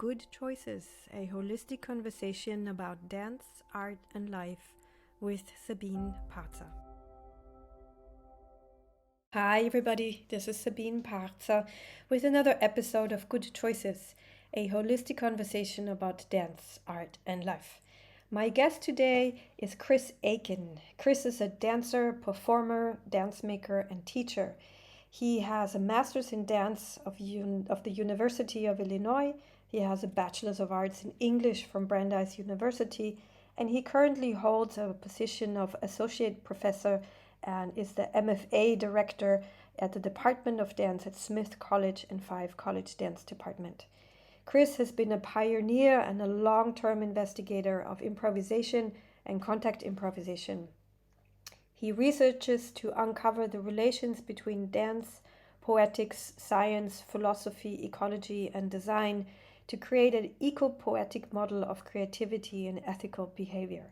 Good Choices, a holistic conversation about dance, art, and life with Sabine Parzer. Hi, everybody. This is Sabine Parzer with another episode of Good Choices, a holistic conversation about dance, art, and life. My guest today is Chris Aiken. Chris is a dancer, performer, dance maker, and teacher. He has a master's in dance of the University of Illinois. He has a bachelor's of arts in English from Brandeis University, and he currently holds a position of associate professor and is the MFA director at the Department of Dance at Smith College and Five College Dance Department. Chris has been a pioneer and a long-term investigator of improvisation and contact improvisation. He researches to uncover the relations between dance, poetics, science, philosophy, ecology, and design to create an eco-poetic model of creativity and ethical behavior.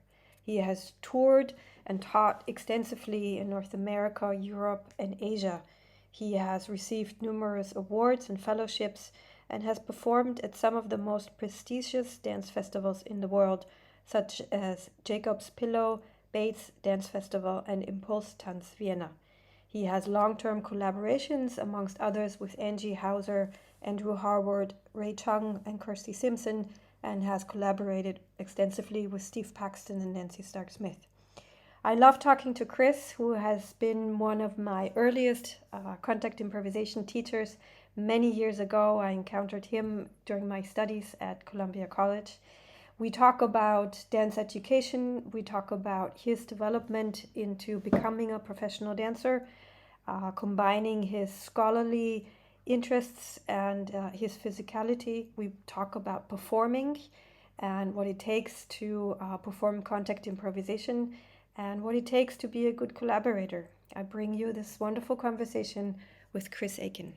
He has toured and taught extensively in North America, Europe, and Asia. He has received numerous awards and fellowships and has performed at some of the most prestigious dance festivals in the world, such as Jacob's Pillow, Bates Dance Festival, and Impulse Tanz Vienna. He has long-term collaborations, amongst others, with Angie Hauser, Andrew Harwood, Chung, and Kirstie Simson, and has collaborated extensively with Steve Paxton and Nancy Stark-Smith. I love talking to Chris, who has been one of my earliest contact improvisation teachers. Many years ago, I encountered him during my studies at Columbia College. We talk about dance education, we talk about his development into becoming a professional dancer, combining his scholarly interests and his physicality. We talk about performing and what it takes to perform contact improvisation and what it takes to be a good collaborator. I bring you this wonderful conversation with Chris Aiken.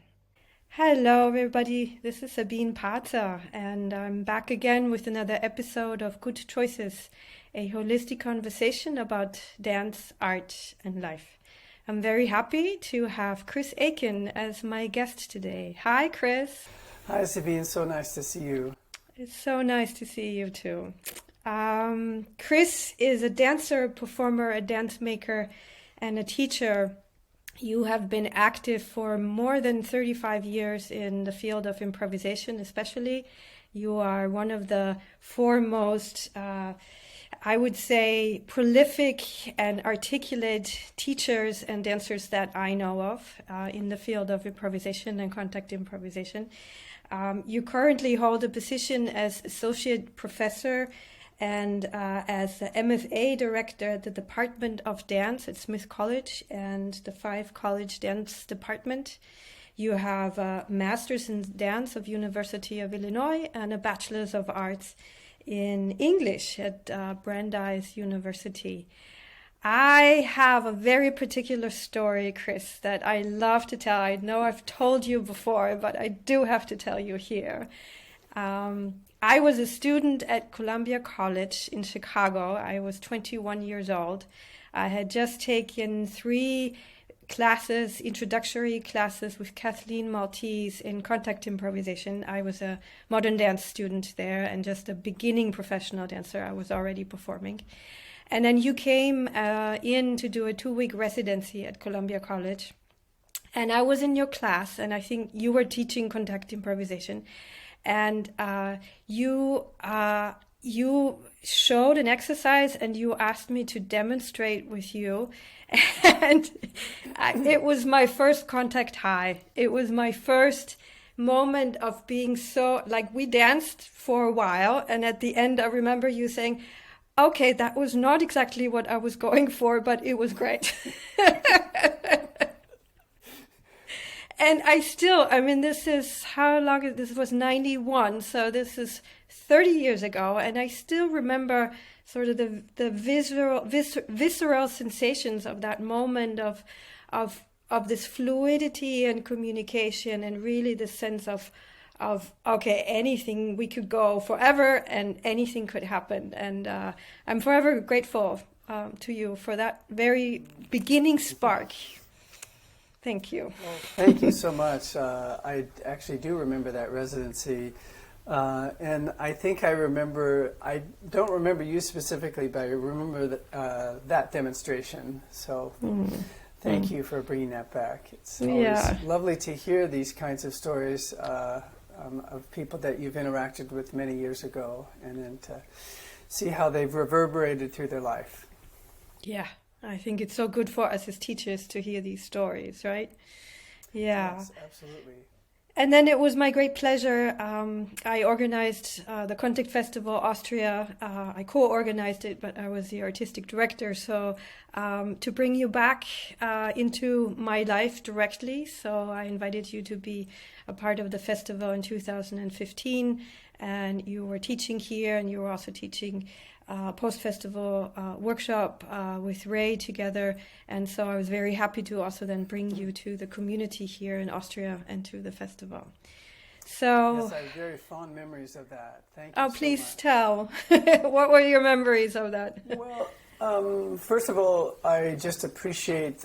Hello, everybody. This is Sabine Parzer, and I'm back again with another episode of Good Choices, a holistic conversation about dance, art, and life. I'm very happy to have Chris Aiken as my guest today. Hi, Chris. Hi, Sabine. So nice to see you. It's so nice to see you, too. Chris is a dancer, performer, a dance maker, and a teacher. You have been active for more than 35 years in the field of improvisation, especially. You are one of the foremost, I would say, prolific and articulate teachers and dancers that I know of in the field of improvisation and contact improvisation. You currently hold a position as associate professor and as the MFA director at the Department of Dance at Smith College and the Five College Dance Department. You have a master's in dance of University of Illinois and a bachelor's of arts in English at Brandeis University. I have a very particular story, Chris, that I love to tell. I know I've told you before, but I do have to tell you here. I was a student at Columbia College in Chicago. I was 21 years old. I had just taken 3 classes, introductory classes with Kathleen Maltese in contact improvisation. I was a modern dance student there and just a beginning professional dancer. I was already performing. And then you came in to do a 2-week residency at Columbia College. And I was in your class, and I think you were teaching contact improvisation. And you showed an exercise and you asked me to demonstrate with you. And it was my first contact high. It was my first moment of being so, like, we danced for a while. And at the end, I remember you saying, okay, that was not exactly what I was going for, but it was great. And this is how long, this was 91, so this is 30 years ago, and I still remember sort of the visceral sensations of that moment of this fluidity and communication, and really the sense of okay, anything, we could go forever and anything could happen. And I'm forever grateful to you for that very beginning spark. Thank you. Well, thank you so much. I actually do remember that residency. And I think I don't remember you specifically, but I remember that demonstration. So thank you for bringing that back. It's always lovely to hear these kinds of stories of people that you've interacted with many years ago, and then to see how they've reverberated through their life. Yeah, I think it's so good for us as teachers to hear these stories, right? Yeah. Yes, absolutely. And then it was my great pleasure. I organized the Contact Festival Austria. I co-organized it, but I was the artistic director. So to bring you back into my life directly. So I invited you to be a part of the festival in 2015. And you were teaching here, and you were also teaching post-festival workshop with Ray together. And so I was very happy to also then bring you to the community here in Austria and to the festival. So, yes, I have very fond memories of that. Thank you oh, so please much. Tell. What were your memories of that? Well, first of all, I just appreciate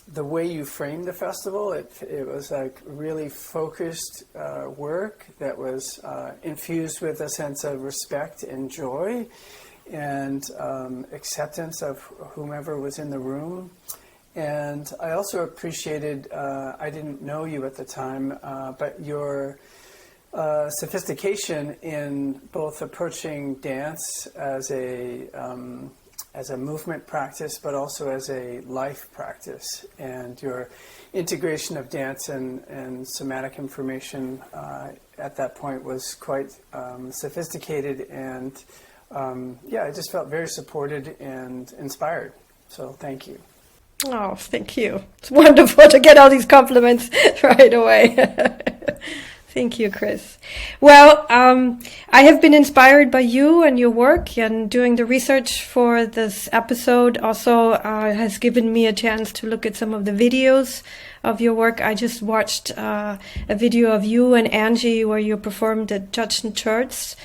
the way you framed the festival. It was like really focused work that was infused with a sense of respect and joy and acceptance of whomever was in the room. And I also appreciated, I didn't know you at the time, but your sophistication in both approaching dance as a movement practice, but also as a life practice. And your integration of dance and somatic information at that point was quite sophisticated. And I just felt very supported and inspired. So thank you. Oh, thank you. It's wonderful to get all these compliments right away. Thank you, Chris. Well, I have been inspired by you and your work, and doing the research for this episode also has given me a chance to look at some of the videos of your work. I just watched a video of you and Angie where you performed at Judson Church.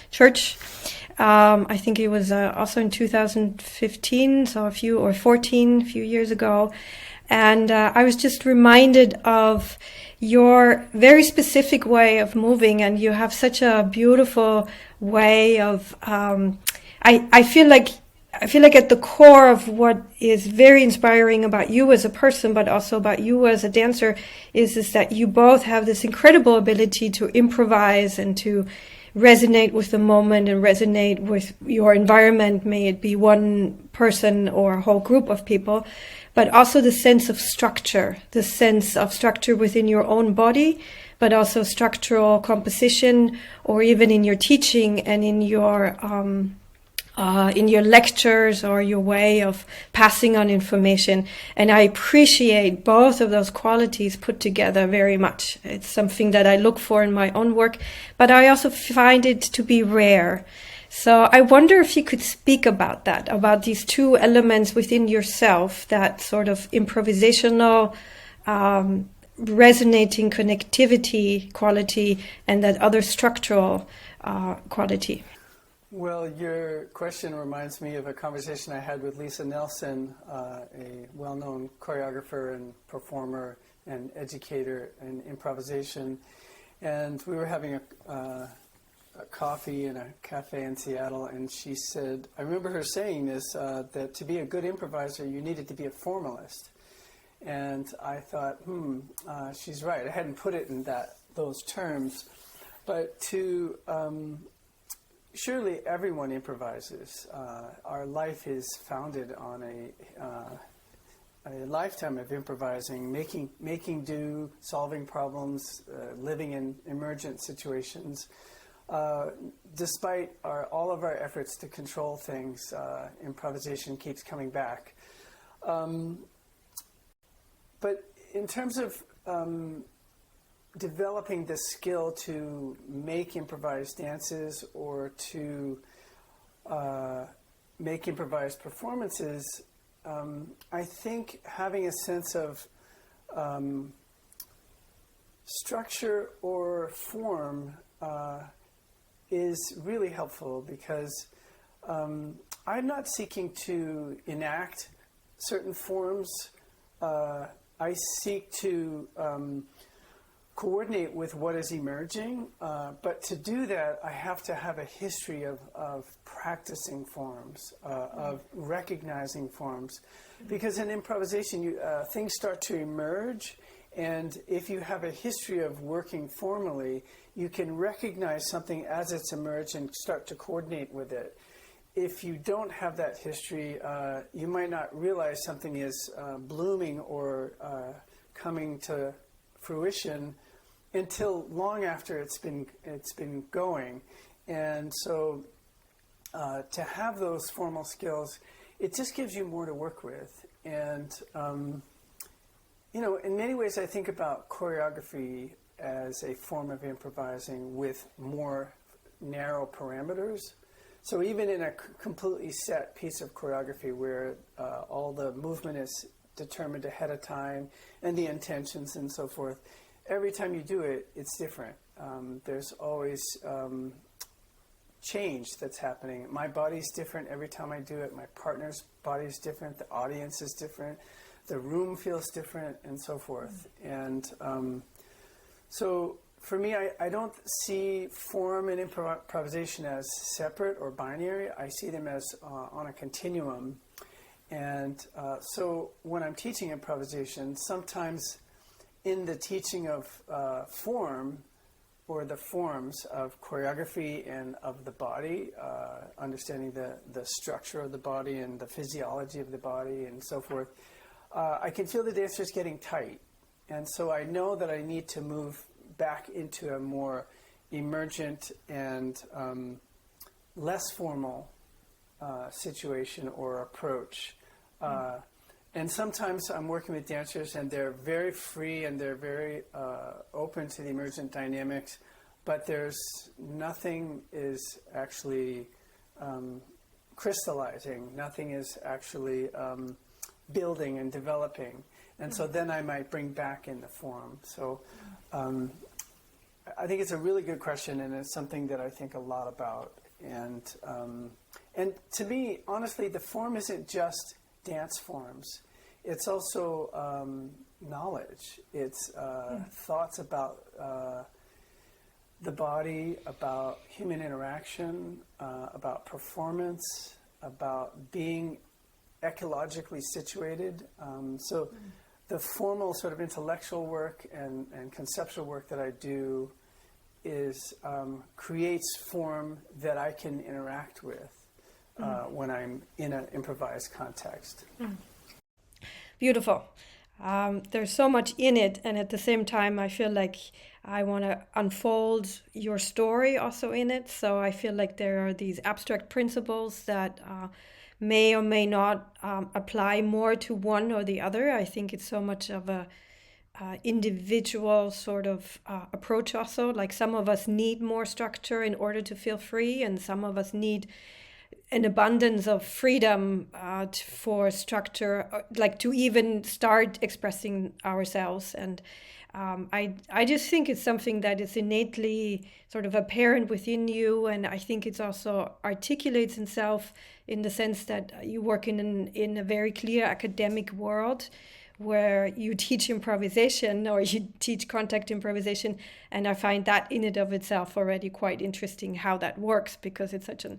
I think it was also in 2015, so a few years ago. And I was just reminded of your very specific way of moving, and you have such a beautiful way of, I feel like at the core of what is very inspiring about you as a person, but also about you as a dancer, is that you both have this incredible ability to improvise and to resonate with the moment and resonate with your environment, may it be one person or a whole group of people, but also the sense of structure within your own body, but also structural composition, or even in your teaching and in your lectures or your way of passing on information. And I appreciate both of those qualities put together very much. It's something that I look for in my own work, but I also find it to be rare. So I wonder if you could speak about that, about these two elements within yourself, that sort of improvisational, resonating connectivity quality, and that other structural quality. Well, your question reminds me of a conversation I had with Lisa Nelson, a well-known choreographer and performer and educator in improvisation. And we were having a coffee in a cafe in Seattle, and she said, I remember her saying this, that to be a good improviser, you needed to be a formalist. And I thought, she's right. I hadn't put it in those terms. But surely everyone improvises. Our life is founded on a lifetime of improvising, making do, solving problems, living in emergent situations. Despite all of our efforts to control things, improvisation keeps coming back. But in terms of developing the skill to make improvised dances or to make improvised performances, I think having a sense of structure or form is really helpful, because I'm not seeking to enact certain forms. I seek to coordinate with what is emerging, but to do that, I have to have a history of practicing forms, of recognizing forms, because in improvisation, things start to emerge, and if you have a history of working formally, you can recognize something as it's emerged and start to coordinate with it. If you don't have that history, you might not realize something is blooming or coming to fruition until long after it's been going. And so to have those formal skills, it just gives you more to work with. And in many ways, I think about choreography as a form of improvising with more narrow parameters. So even in a completely set piece of choreography where all the movement is determined ahead of time and the intentions and so forth, every time you do it, it's different. There's always change that's happening. My body's different every time I do it. My partner's body's different. The audience is different. The room feels different and so forth. And so for me, I don't see form and improvisation as separate or binary. I see them as on a continuum. And so when I'm teaching improvisation, sometimes in the teaching of form or the forms of choreography and of the body, understanding the structure of the body and the physiology of the body and so forth, I can feel the dancer's getting tight. And so I know that I need to move back into a more emergent and less formal situation or approach. And sometimes I'm working with dancers and they're very free and they're very open to the emergent dynamics, but there's nothing is actually crystallizing, nothing is actually building and developing. And so then I might bring back in the form. So I think it's a really good question, and it's something that I think a lot about. And to me, honestly, the form isn't just dance forms. It's also knowledge. It's thoughts about the body, about human interaction, about performance, about being ecologically situated. So the formal sort of intellectual work and conceptual work that I do is creates form that I can interact with when I'm in an improvised context. Beautiful. There's so much in it, and at the same time, I feel like I want to unfold your story also in it. So I feel like there are these abstract principles that may or may not apply more to one or the other. I think it's so much of a individual sort of approach also. Like some of us need more structure in order to feel free, and some of us need an abundance of freedom for structure, like to even start expressing ourselves. And I just think it's something that is innately sort of apparent within you, and I think it's also articulates itself in the sense that you work in a very clear academic world where you teach improvisation or you teach contact improvisation, and I find that in and of itself already quite interesting how that works, because it's such an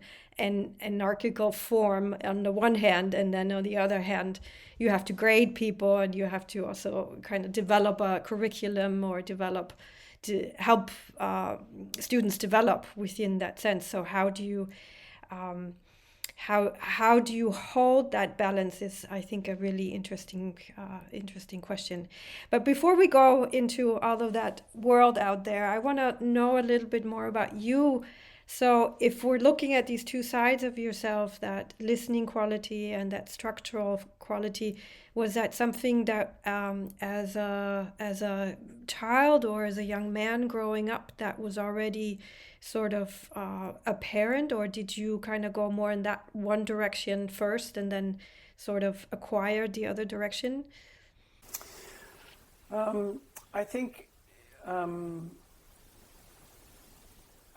anarchical form on the one hand, and then on the other hand you have to grade people and you have to also kind of develop a curriculum or develop to help students develop within that sense. So how do you how do you hold that balance is, I think, a really interesting question. But before we go into all of that world out there, I want to know a little bit more about you. So if we're looking at these two sides of yourself, that listening quality and that structural quality, was that something that as a child or as a young man growing up that was already sort of apparent, or did you kind of go more in that one direction first and then sort of acquire the other direction? I think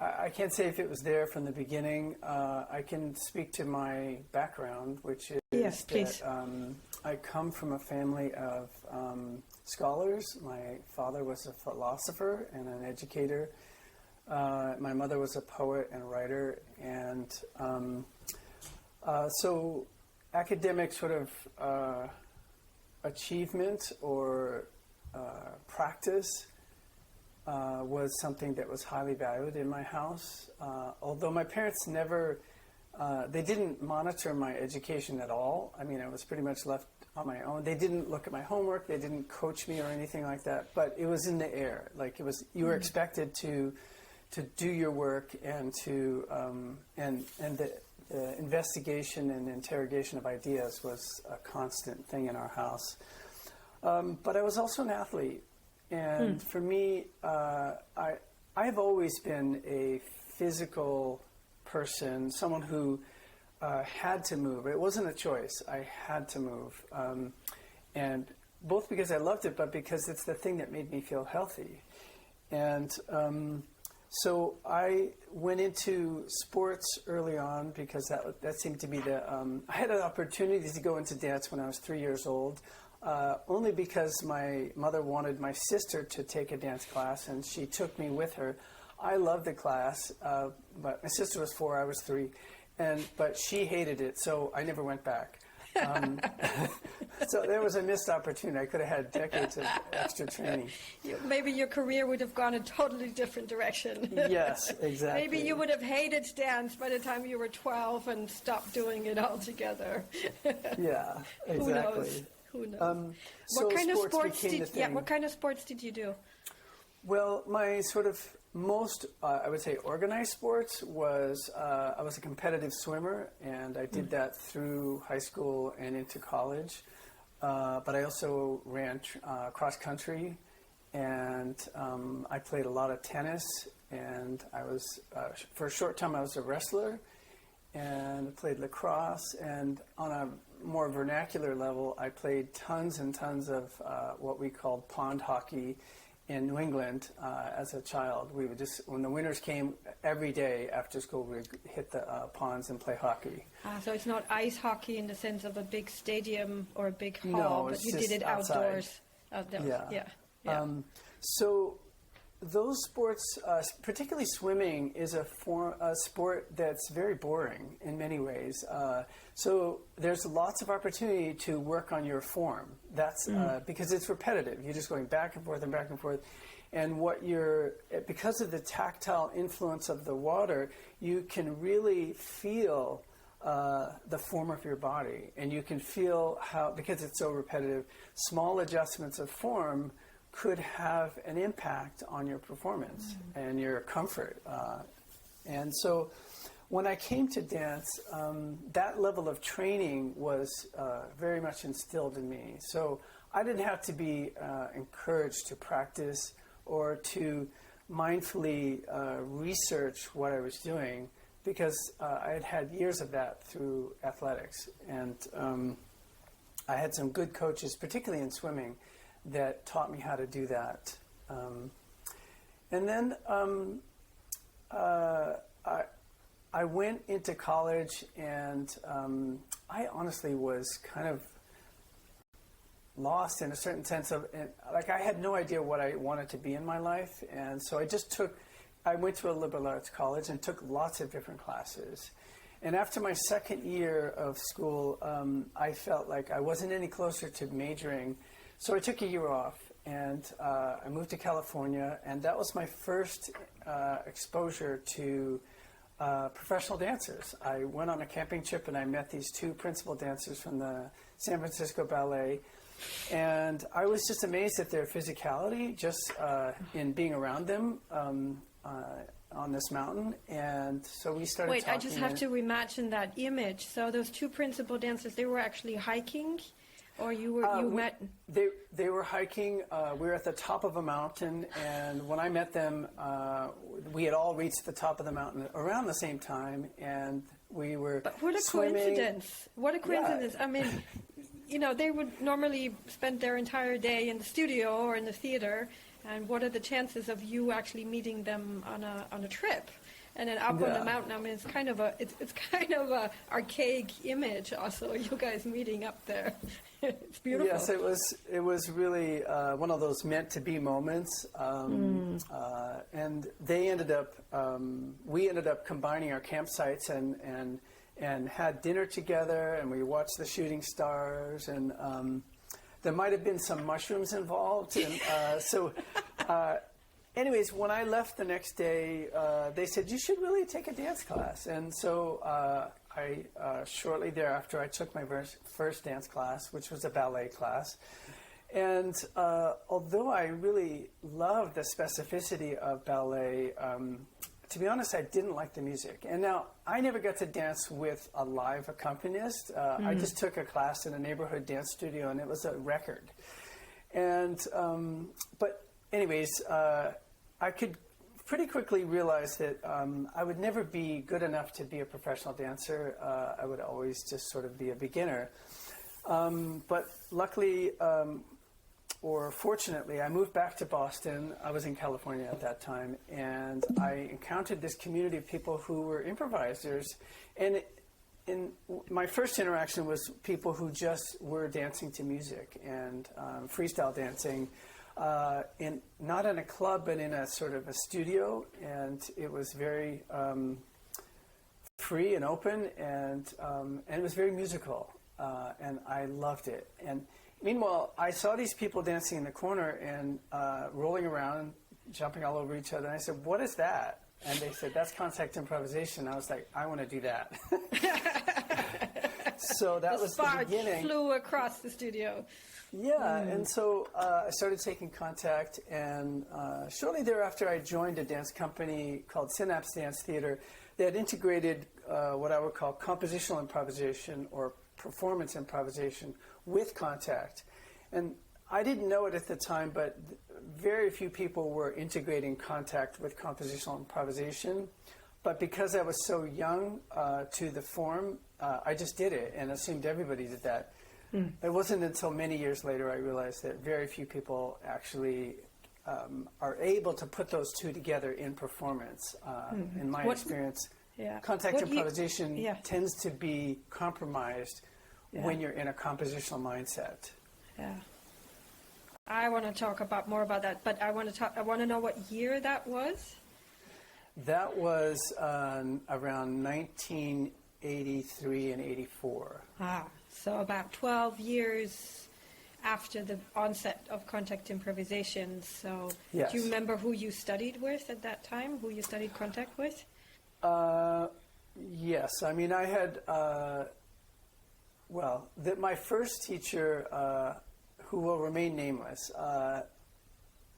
I can't say if it was there from the beginning. I can speak to my background, which is yes, please. that I come from a family of scholars. My father was a philosopher and an educator. My mother was a poet and writer, and so academic sort of achievement or practice was something that was highly valued in my house. Although my parents never, they didn't monitor my education at all. I mean, I was pretty much left on my own. They didn't look at my homework. They didn't coach me or anything like that. But it was in the air. Like it was, you were expected to do your work and to and the investigation and interrogation of ideas was a constant thing in our house. But I was also an athlete. And for me, I've always been a physical person, someone who had to move. It wasn't a choice. I had to move. And both because I loved it, but because it's the thing that made me feel healthy. And so I went into sports early on because that seemed to be the... I had an opportunity to go into dance when I was 3 years old. Only because my mother wanted my sister to take a dance class, and she took me with her. I loved the class, but my sister was 4, I was 3, but she hated it, so I never went back. So there was a missed opportunity. I could have had decades of extra training. Maybe your career would have gone a totally different direction. Yes, exactly. Maybe you would have hated dance by the time you were 12 and stopped doing it altogether. Yeah, exactly. Who knows? Who knows? So what kind of sports became the thing. Yeah, what kind of sports did you do? Well, my sort of most, I would say, organized sports was I was a competitive swimmer, and I did that through high school and into college. But I also ran cross country, and I played a lot of tennis. And I was, for a short time, I was a wrestler, and played lacrosse. And on a more vernacular level, I played tons and tons of what we called pond hockey in New England as a child. We would just, when the winters came, every day after school, we would hit the ponds and play hockey. So it's not ice hockey in the sense of a big stadium or a big hall, no, but you did it outside. outdoors. Yeah. So those sports, particularly swimming, is a sport that's very boring in many ways. So there's lots of opportunity to work on your form. That's because it's repetitive. You're just going back and forth and back and forth. And because of the tactile influence of the water, you can really feel the form of your body. And you can feel how, because it's so repetitive, small adjustments of form could have an impact on your performance and your comfort. And so when I came to dance, that level of training was very much instilled in me. So I didn't have to be encouraged to practice or to mindfully research what I was doing, because I had had years of that through athletics. And I had some good coaches, particularly in swimming, that taught me how to do that. And then I went into college, and I honestly was kind of lost in a certain sense of, like, I had no idea what I wanted to be in my life. And so I went to a liberal arts college and took lots of different classes. And after my second year of school, I felt like I wasn't any closer to majoring. So I took a year off, and I moved to California, and that was my first exposure to professional dancers. I went on a camping trip, and I met these two principal dancers from the San Francisco Ballet, and I was just amazed at their physicality just in being around them on this mountain. And so we started Wait, talking. I just have to reimagine that image. So those two principal dancers, they were actually hiking? Or you met? They were hiking. We were at the top of a mountain, and when I met them, we had all reached the top of the mountain around the same time, and we were But what a swimming. coincidence! What a coincidence! Yeah. I mean, they would normally spend their entire day in the studio or in the theater, and what are the chances of you actually meeting them on a trip? and then up on the mountain. I mean, it's kind of a archaic image. Also, you guys meeting up there. It's beautiful. Yes, it was really one of those meant to be moments, and they ended up we ended up combining our campsites and had dinner together, and we watched the shooting stars, and there might have been some mushrooms involved, and anyways, when I left the next day, they said, you should really take a dance class. And so I shortly thereafter, I took my first dance class, which was a ballet class. And although I really loved the specificity of ballet, to be honest, I didn't like the music. And now, I never got to dance with a live accompanist. I just took a class in a neighborhood dance studio, and it was a record. And, but anyways, I could pretty quickly realize that I would never be good enough to be a professional dancer. I would always just sort of be a beginner. But luckily, or fortunately, I moved back to Boston. I was in California at that time, and I encountered this community of people who were improvisers. And my first interaction was people who just were dancing to music and freestyle dancing. Not in a club, but in a sort of a studio, and it was very free and open, and it was very musical, and I loved it. And meanwhile, I saw these people dancing in the corner and rolling around, jumping all over each other, and I said, "What is that?" And they said, "That's contact improvisation." I was like, "I want to do that." So that was the beginning. Flew across the studio. Yeah, and so I started taking contact, and shortly thereafter I joined a dance company called Synapse Dance Theater that integrated what I would call compositional improvisation or performance improvisation with contact. And I didn't know it at the time, but very few people were integrating contact with compositional improvisation. But because I was so young to the form, I just did it and assumed everybody did that. It wasn't until many years later I realized that very few people actually are able to put those two together in performance. In my experience, contact improvisation tends to be compromised when you're in a compositional mindset. Yeah. I want to talk more about that, but I want to know what year that was. That was around 1983 and 84. So about 12 years after the onset of contact improvisation. So yes. Do you remember who you studied with at that time, who you studied contact with? Yes. I mean, I had, my first teacher, who will remain nameless,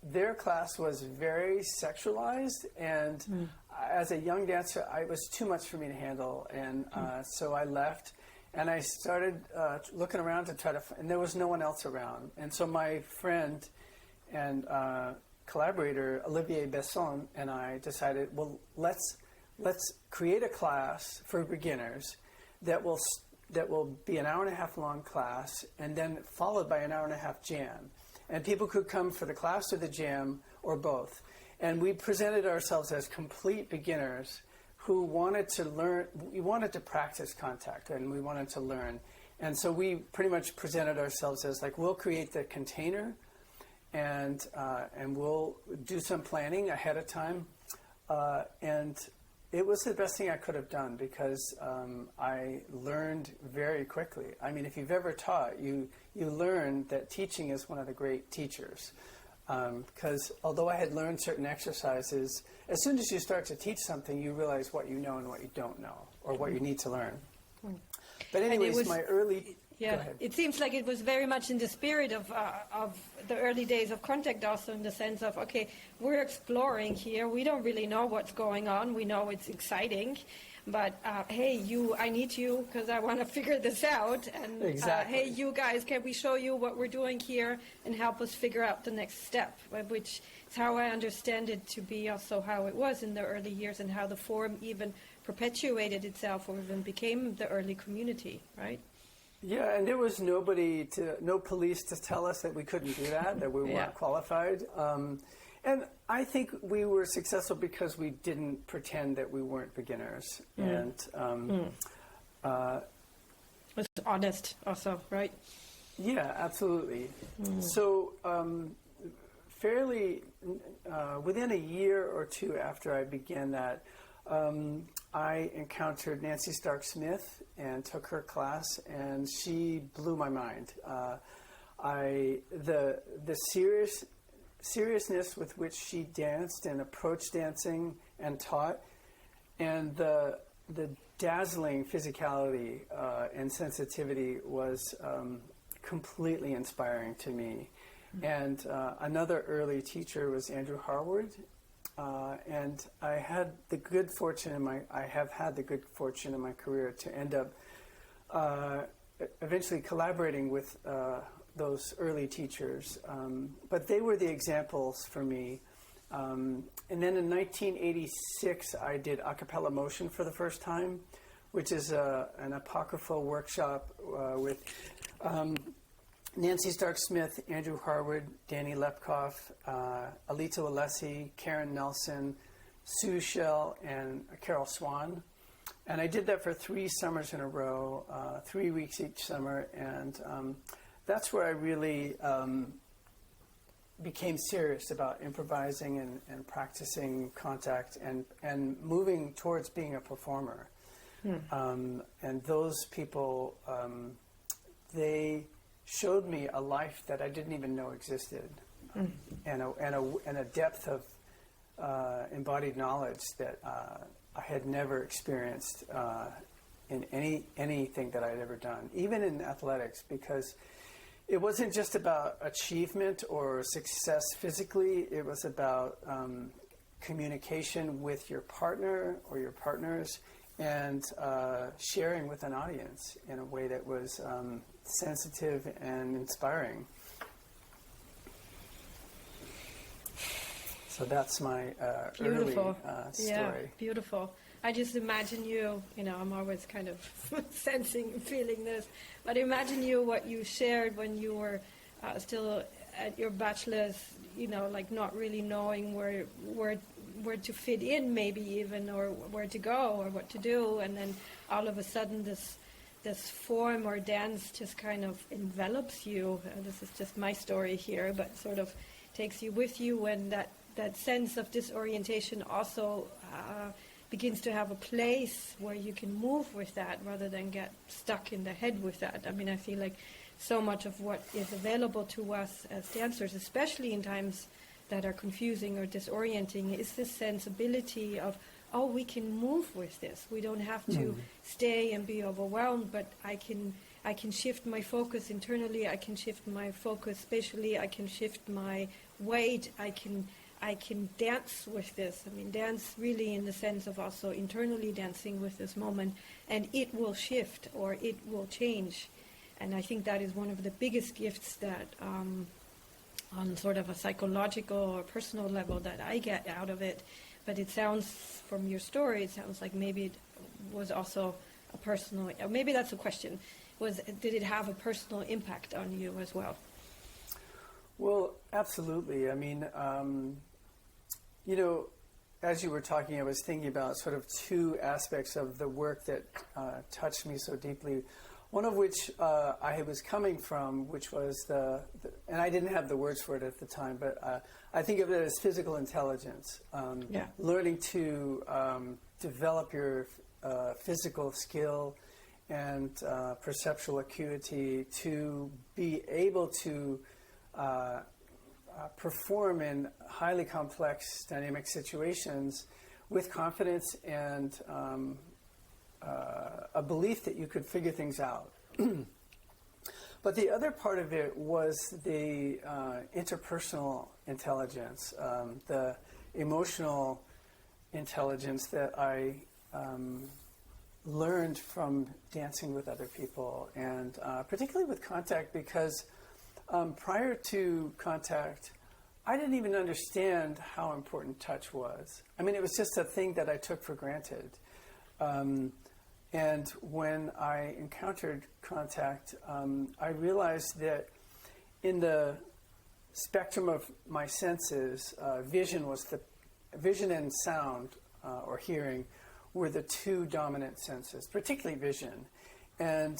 their class was very sexualized, and as a young dancer, it was too much for me to handle, and so I left. And I started looking around to try to, and there was no one else around. And so my friend and collaborator Olivier Besson and I decided, well, let's create a class for beginners that will be an hour and a half long class, and then followed by an hour and a half jam. And people could come for the class or the jam or both. And we presented ourselves as complete beginners who wanted to learn. We wanted to practice contact, and we wanted to learn. And so we pretty much presented ourselves as like, we'll create the container, and we'll do some planning ahead of time. And it was the best thing I could have done, because I learned very quickly. I mean, if you've ever taught, you learn that teaching is one of the great teachers. Because although I had learned certain exercises, as soon as you start to teach something, you realize what you know and what you don't know, or what you need to learn. But anyways, my early... Yeah, it seems like it was very much in the spirit of the early days of contact, also in the sense of, okay, we're exploring here. We don't really know what's going on. We know it's exciting. But, hey, I need you because I want to figure this out. And, exactly. Hey, you guys, can we show you what we're doing here and help us figure out the next step, which is how I understand it to be also how it was in the early years, and how the form even perpetuated itself or even became the early community, right? Yeah, and there was no police to tell us that we couldn't do that, that we weren't qualified. And I think we were successful because we didn't pretend that we weren't beginners. And it was honest also, right? yeah, absolutely. So fairly within a year or two after I began that, I encountered Nancy Stark Smith and took her class, and she blew my mind. The seriousness with which she danced and approached dancing and taught, and the dazzling physicality and sensitivity was completely inspiring to me. And another early teacher was Andrew Harwood, and I had the good fortune I have had the good fortune in my career to end up eventually collaborating with those early teachers, but they were the examples for me. And then in 1986, I did a cappella motion for the first time, which is an apocryphal workshop with Nancy Stark Smith, Andrew Harwood, Danny Lepkoff, Alita Alessi, Karen Nelson, Sue Shell, and Carol Swan. And I did that for 3 summers in a row, 3 weeks each summer, and that's where I really became serious about improvising and practicing contact and moving towards being a performer. And those people, they showed me a life that I didn't even know existed, and a depth of embodied knowledge that I had never experienced in anything that I'd ever done, even in athletics, because it wasn't just about achievement or success physically. It was about communication with your partner or your partners, and sharing with an audience in a way that was sensitive and inspiring. So that's my early story. Yeah, beautiful. I just imagine you, I'm always kind of sensing and feeling this, but imagine what you shared when you were still at your bachelor's, like not really knowing where to fit in, maybe even, or where to go or what to do, and then all of a sudden this form or dance just kind of envelops you. This is just my story here, but sort of takes you with you when that sense of disorientation also begins to have a place where you can move with that rather than get stuck in the head with that. I mean, I feel like so much of what is available to us as dancers, especially in times that are confusing or disorienting, is this sensibility of, oh, we can move with this. We don't have to stay and be overwhelmed, but I can shift my focus internally, I can shift my focus spatially, I can shift my weight, I can dance with this. I mean, dance really in the sense of also internally dancing with this moment, and it will shift or it will change. And I think that is one of the biggest gifts that on sort of a psychological or personal level that I get out of it. But it sounds, from your story, it sounds like maybe it was also a personal, maybe that's a question, did it have a personal impact on you as well? Well, absolutely. I mean, as you were talking, I was thinking about sort of 2 aspects of the work that touched me so deeply. One of which I was coming from, which was and I didn't have the words for it at the time, but I think of it as physical intelligence. Learning to develop your physical skill and perceptual acuity to be able to perform in highly complex dynamic situations with confidence and a belief that you could figure things out. But the other part of it was the interpersonal intelligence, the emotional intelligence that I learned from dancing with other people, and particularly with contact, because prior to contact, I didn't even understand how important touch was. I mean, it was just a thing that I took for granted. And when I encountered contact, I realized that in the spectrum of my senses, vision and sound or hearing were the two dominant senses, particularly vision. And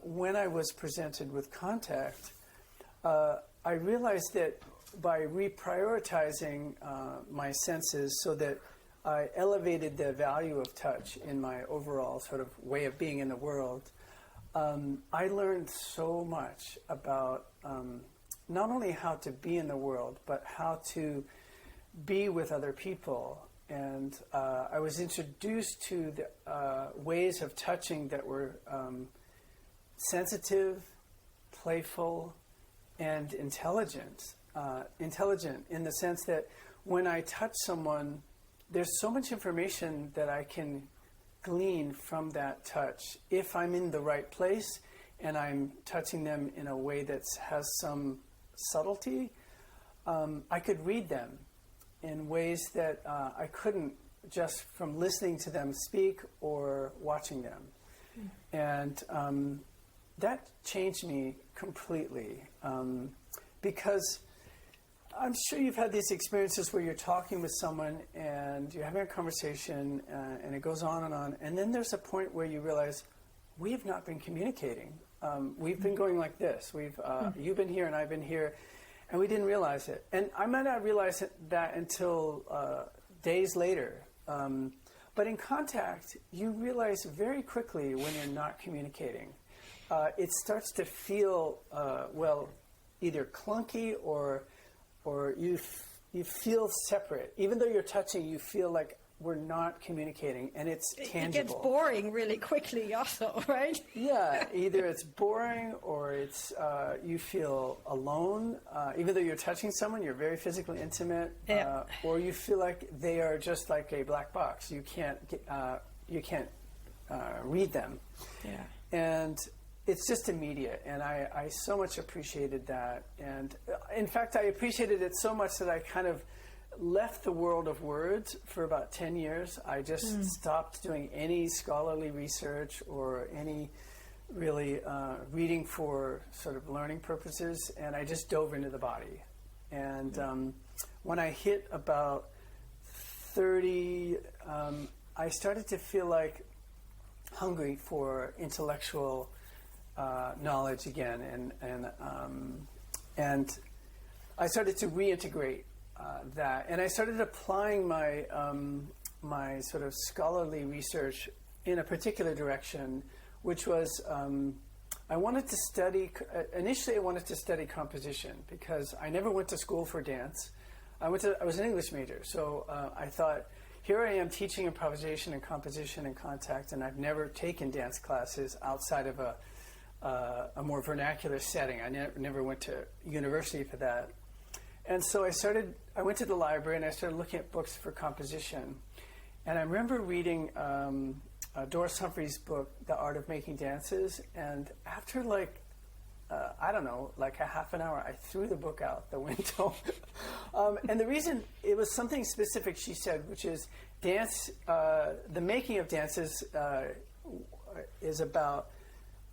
when I was presented with contact, I realized that by reprioritizing my senses so that I elevated the value of touch in my overall sort of way of being in the world, I learned so much about not only how to be in the world, but how to be with other people. And I was introduced to the ways of touching that were sensitive, playful, and intelligent. Intelligent in the sense that when I touch someone, there's so much information that I can glean from that touch. If I'm in the right place and I'm touching them in a way that has some subtlety, I could read them in ways that I couldn't just from listening to them speak or watching them. And that changed me completely because I'm sure you've had these experiences where you're talking with someone and you're having a conversation and it goes on, and then there's a point where you realize we have not been communicating. We've been going like this. You've been here and I've been here, and we didn't realize it. And I might not realize that until days later. But in contact, you realize very quickly when you're not communicating. It starts to feel, either clunky or you feel separate. Even though you're touching, you feel like we're not communicating, and it's tangible. It gets boring really quickly also, right? Yeah, either it's boring or it's you feel alone. Even though you're touching someone, you're very physically intimate, or you feel like they are just like a black box. You can't read them. Yeah. And it's just immediate, and I so much appreciated that. And in fact, I appreciated it so much that I kind of left the world of words for about 10 years. I just stopped doing any scholarly research or any really reading for sort of learning purposes, and I just dove into the body. And when I hit about 30, I started to feel like hungry for intellectual knowledge again, and I started to reintegrate that, and I started applying my my sort of scholarly research in a particular direction, which was I wanted to study. Initially, I wanted to study composition because I never went to school for dance. I was an English major, so I thought, here I am teaching improvisation and composition and contact, and I've never taken dance classes outside of a more vernacular setting. I never went to university for that. And so I went to the library and I started looking at books for composition. And I remember reading Doris Humphrey's book, The Art of Making Dances. And after like a half an hour, I threw the book out the window. And the reason, it was something specific she said, which is dance, the making of dances is about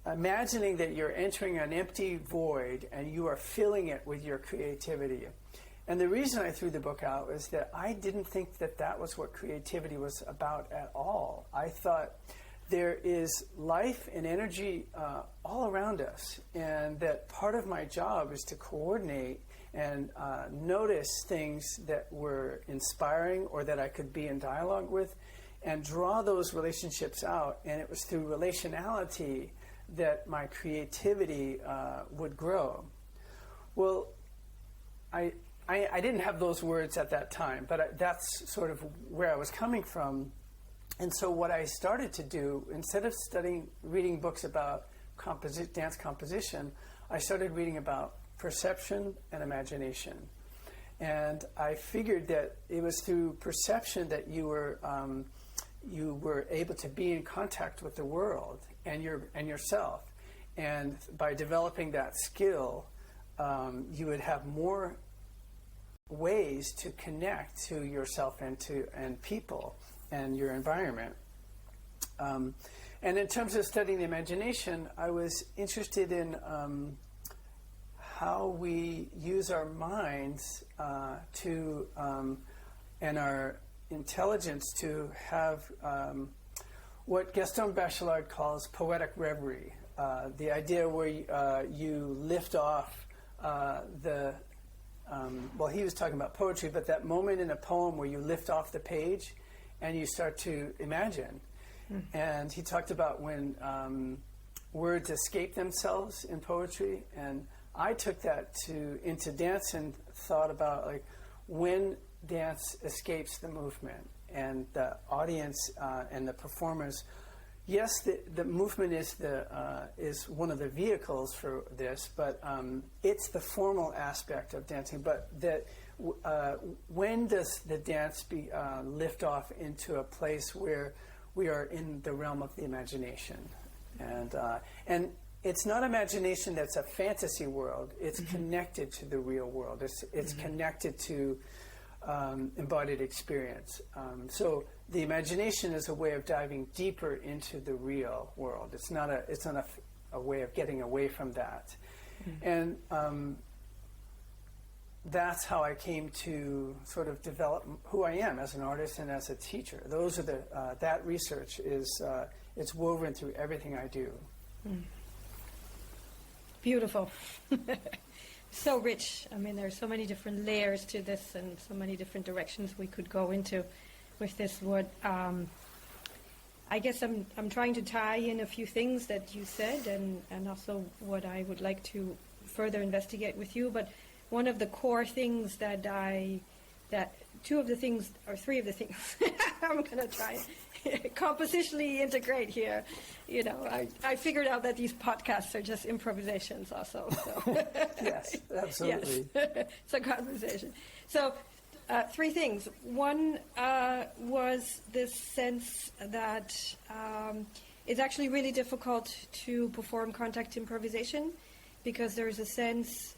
imagining that you're entering an empty void and you are filling it with your creativity. And the reason I threw the book out is that I didn't think that that was what creativity was about at all. I thought there is life and energy all around us, and that part of my job is to coordinate and notice things that were inspiring or that I could be in dialogue with and draw those relationships out. And it was through relationality that my creativity would grow. Well, I didn't have those words at that time, but that's sort of where I was coming from. And so what I started to do, instead of reading books about dance composition, I started reading about perception and imagination. And I figured that it was through perception that you were able to be in contact with the world and yourself. And by developing that skill, you would have more ways to connect to yourself and people and your environment. And in terms of studying the imagination, I was interested in how we use our minds and our intelligence to have what Gaston Bachelard calls poetic reverie. The idea where you lift off well, he was talking about poetry, but that moment in a poem where you lift off the page and you start to imagine. And he talked about when words escape themselves in poetry, and I took that into dance and thought about like when dance escapes the movement and the audience and the performers. Yes, the movement is one of the vehicles for this, but it's the formal aspect of dancing. But when does the dance lift off into a place where we are in the realm of the imagination? And it's not imagination that's a fantasy world. It's connected to the real world. It's connected to embodied experience. So the imagination is a way of diving deeper into the real world. It's not a way of getting away from that. And that's how I came to sort of develop who I am as an artist and as a teacher. Those are that research is it's woven through everything I do. Beautiful. So rich. I mean, there's so many different layers to this and so many different directions we could go into with this. I guess I'm trying to tie in a few things that you said and also what I would like to further investigate with you. But one of the core things two of the things, or three of the things, I'm going to try compositionally integrate here. You know, I figured out that these podcasts are just improvisations also. So. Yes, absolutely. Yes. It's a conversation. So three things. One was this sense that it's actually really difficult to perform contact improvisation because there's a sense,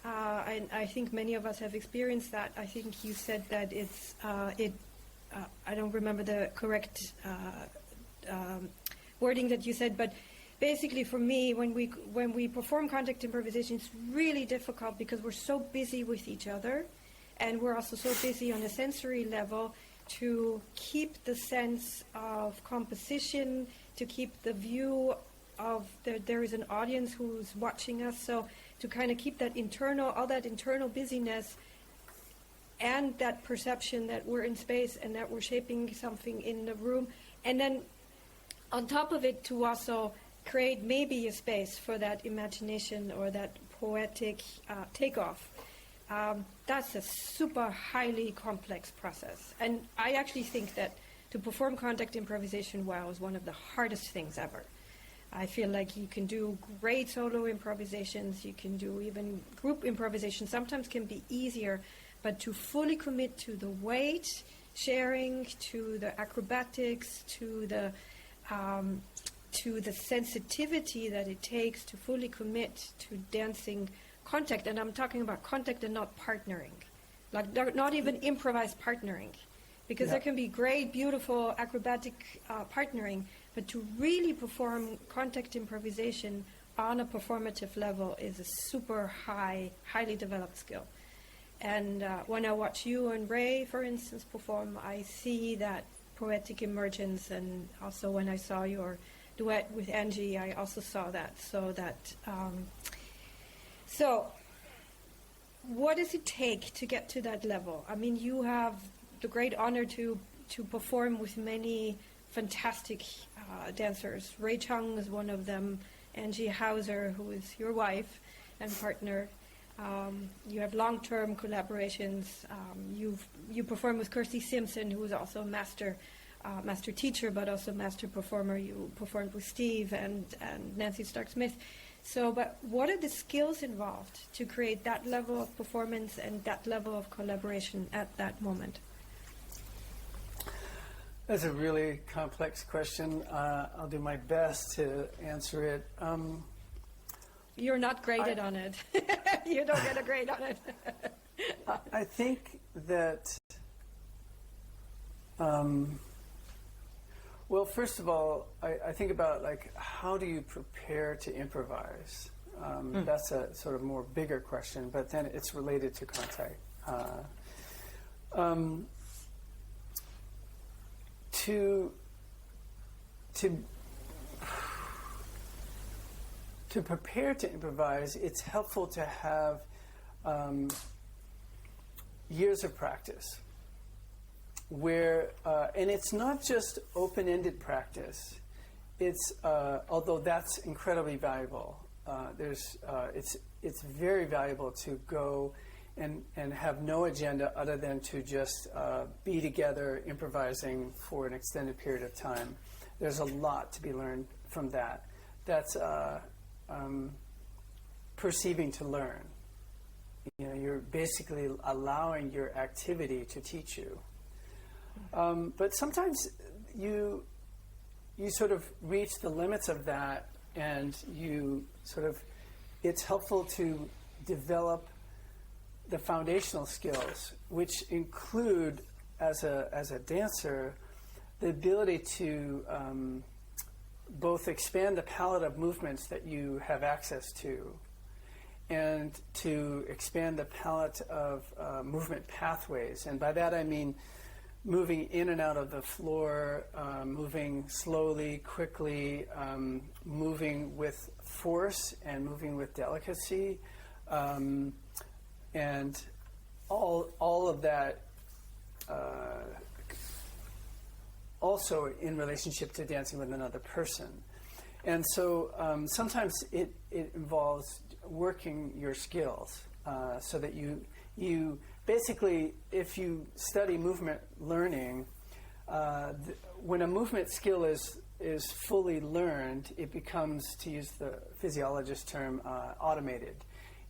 and I think many of us have experienced that. I think you said that I don't remember the correct wording that you said, but basically for me, when we perform contact improvisation, it's really difficult because we're so busy with each other, and we're also so busy on a sensory level to keep the sense of composition, to keep the view of there is an audience who's watching us, so to kind of keep that all that internal busyness and that perception that we're in space and that we're shaping something in the room, and then on top of it to also create maybe a space for that imagination or that poetic takeoff. That's a super highly complex process. And I actually think that to perform contact improvisation well is one of the hardest things ever. I feel like you can do great solo improvisations, you can do even group improvisation, sometimes can be easier, but to fully commit to the weight sharing, to the acrobatics, to the sensitivity that it takes to fully commit to dancing contact, and I'm talking about contact and not partnering, like not even improvised partnering, because there can be great, beautiful acrobatic partnering, but to really perform contact improvisation on a performative level is a super highly developed skill. And when I watch you and Ray, for instance, perform, I see that poetic emergence, and also when I saw your duet with Angie, I also saw that. So what does it take to get to that level? I mean, you have the great honor to perform with many fantastic dancers. Ray Chung is one of them, Angie Hauser, who is your wife and partner. You have long-term collaborations. You perform with Kirstie Simson, who is also a master teacher, but also master performer. You performed with Steve and Nancy Stark-Smith. So, but what are the skills involved to create that level of performance and that level of collaboration at that moment? That's a really complex question. I'll do my best to answer it. You're not graded on it. You don't get a grade on it. I think that, well, first of all, I think about, like, how do you prepare to improvise? That's a sort of more bigger question, but then it's related to contact. To prepare to improvise, it's helpful to have years of practice where, and it's not just open-ended practice. It's, although that's incredibly valuable, it's very valuable to go and have no agenda other than to just be together improvising for an extended period of time. There's a lot to be learned from that. That's perceiving to learn. You know, you're basically allowing your activity to teach you. But sometimes you sort of reach the limits of that, and it's helpful to develop the foundational skills, which include, as a dancer, the ability to both expand the palette of movements that you have access to, and to expand the palette of movement pathways. And by that I mean moving in and out of the floor, moving slowly, quickly, moving with force and moving with delicacy, and all of that also in relationship to dancing with another person. And so sometimes it involves working your skills so that you basically, if you study movement learning, when a movement skill is fully learned, it becomes, to use the physiologist term, automated.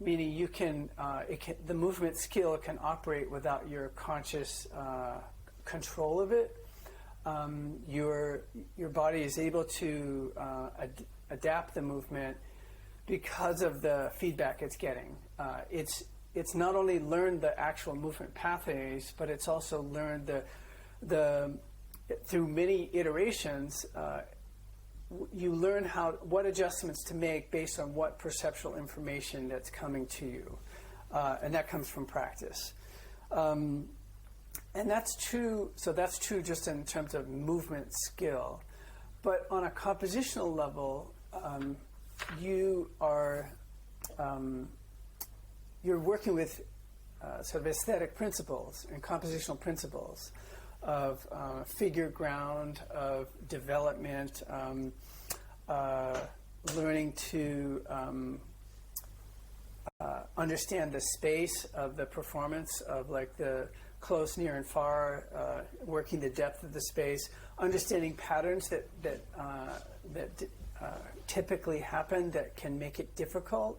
Meaning the movement skill can operate without your conscious control of it. Your body is able to adapt the movement because of the feedback it's getting. It's not only learned the actual movement pathways, but it's also learned the through many iterations. You learn what adjustments to make based on what perceptual information that's coming to you, and that comes from practice. And that's true. So that's true just in terms of movement skill, but on a compositional level, you're working with sort of aesthetic principles and compositional principles of figure ground, of development, learning to understand the space of the performance, of like the close, near, and far, working the depth of the space, understanding patterns that typically happen that can make it difficult.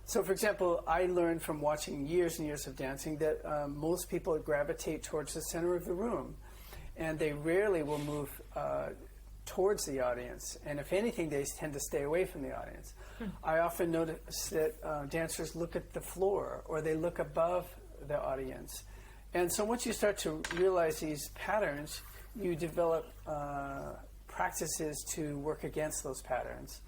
So, for example, I learned from watching years and years of dancing that most people gravitate towards the center of the room, and they rarely will move towards the audience. And if anything, they tend to stay away from the audience. I often notice that dancers look at the floor, or they look above the audience. And so once you start to realize these patterns, you develop practices to work against those patterns.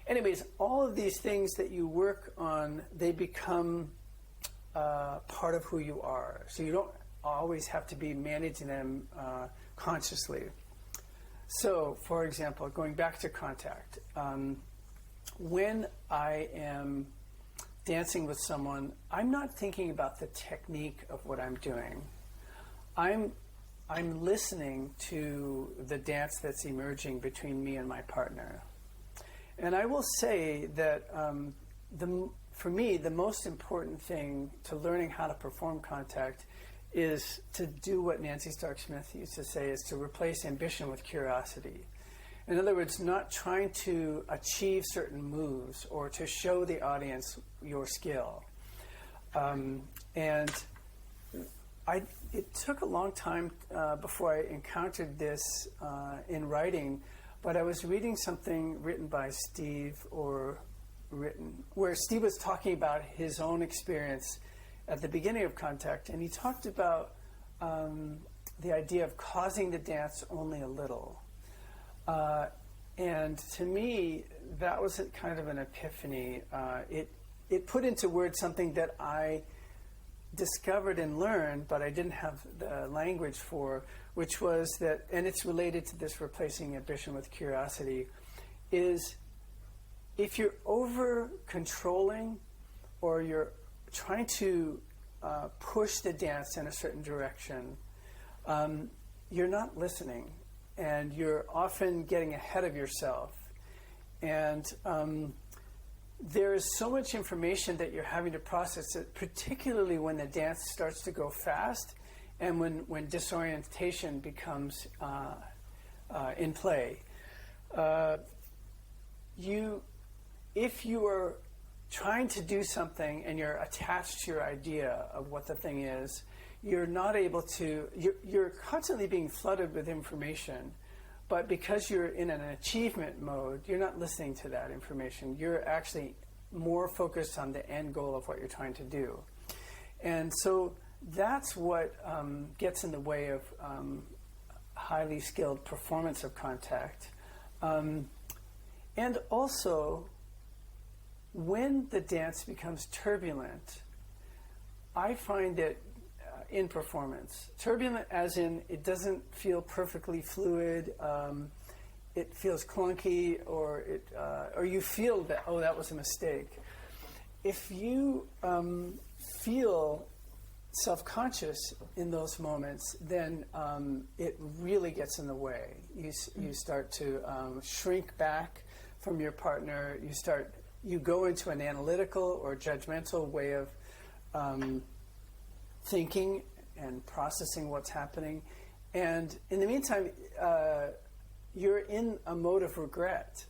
Anyways, all of these things that you work on, they become part of who you are. So you don't always have to be managing them consciously. So, for example, going back to contact, when I am dancing with someone, I'm not thinking about the technique of what I'm doing. I'm listening to the dance that's emerging between me and my partner. And I will say that for me, the most important thing to learning how to perform contact is to do what Nancy Stark-Smith used to say, is to replace ambition with curiosity. In other words, not trying to achieve certain moves or to show the audience your skill. And it took a long time before I encountered this in writing, but I was reading something written by Steve, where Steve was talking about his own experience at the beginning of contact, and he talked about the idea of causing the dance only a little. And to me, that was kind of an epiphany. It put into words something that I discovered and learned, but I didn't have the language for, which was that, and it's related to this replacing ambition with curiosity, is if you're over controlling or you're trying to push the dance in a certain direction, you're not listening, and you're often getting ahead of yourself. And there is so much information that you're having to process, particularly when the dance starts to go fast and when disorientation becomes in play. If you are trying to do something and you're attached to your idea of what the thing is, you're not able to, you're constantly being flooded with information, but because you're in an achievement mode, you're not listening to that information. You're actually more focused on the end goal of what you're trying to do. And so that's what gets in the way of highly skilled performance of contact. And also, when the dance becomes turbulent, I find it in performance. Turbulent as in it doesn't feel perfectly fluid, it feels clunky, or you feel that, oh, that was a mistake. If you feel self-conscious in those moments, then it really gets in the way. You start to shrink back from your partner. You go into an analytical or judgmental way of thinking and processing what's happening. And in the meantime, you're in a mode of regret.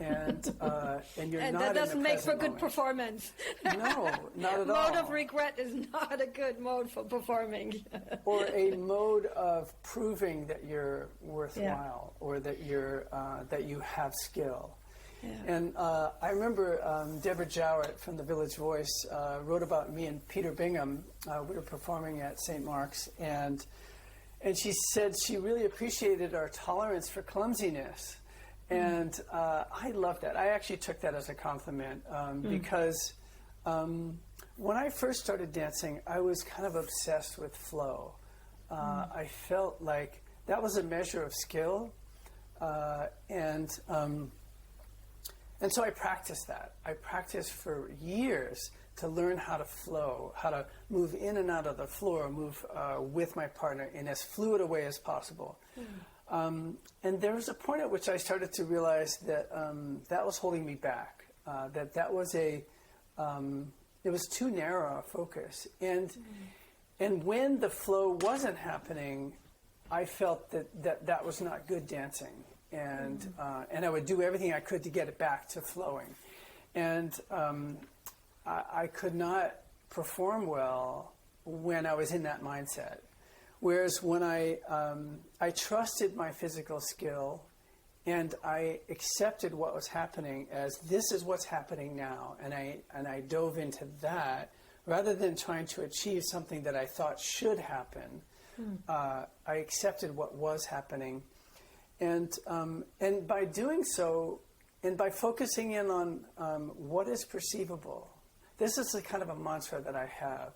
And you're and not that doesn't in the make for good moment. performance. No, not at all. Mode of regret is not a good mode for performing. Or a mode of proving that you're worthwhile, or that you have skill. Yeah. And I remember Deborah Jowett from the Village Voice wrote about me and Peter Bingham. We were performing at St. Mark's, and she said she really appreciated our tolerance for clumsiness. And I loved that. I actually took that as a compliment because when I first started dancing, I was kind of obsessed with flow. I felt like that was a measure of skill, and so I practiced that. I practiced for years to learn how to flow, how to move in and out of the floor, move with my partner in as fluid a way as possible. And there was a point at which I started to realize that that was holding me back, that was it was too narrow a focus. And when the flow wasn't happening, I felt that was not good dancing. And I would do everything I could to get it back to flowing. And I could not perform well when I was in that mindset. Whereas when I trusted my physical skill and I accepted what was happening as this is what's happening now, and I dove into that rather than trying to achieve something that I thought should happen, I accepted what was happening. And by doing so, and by focusing in on what is perceivable, this is the kind of a mantra that I have.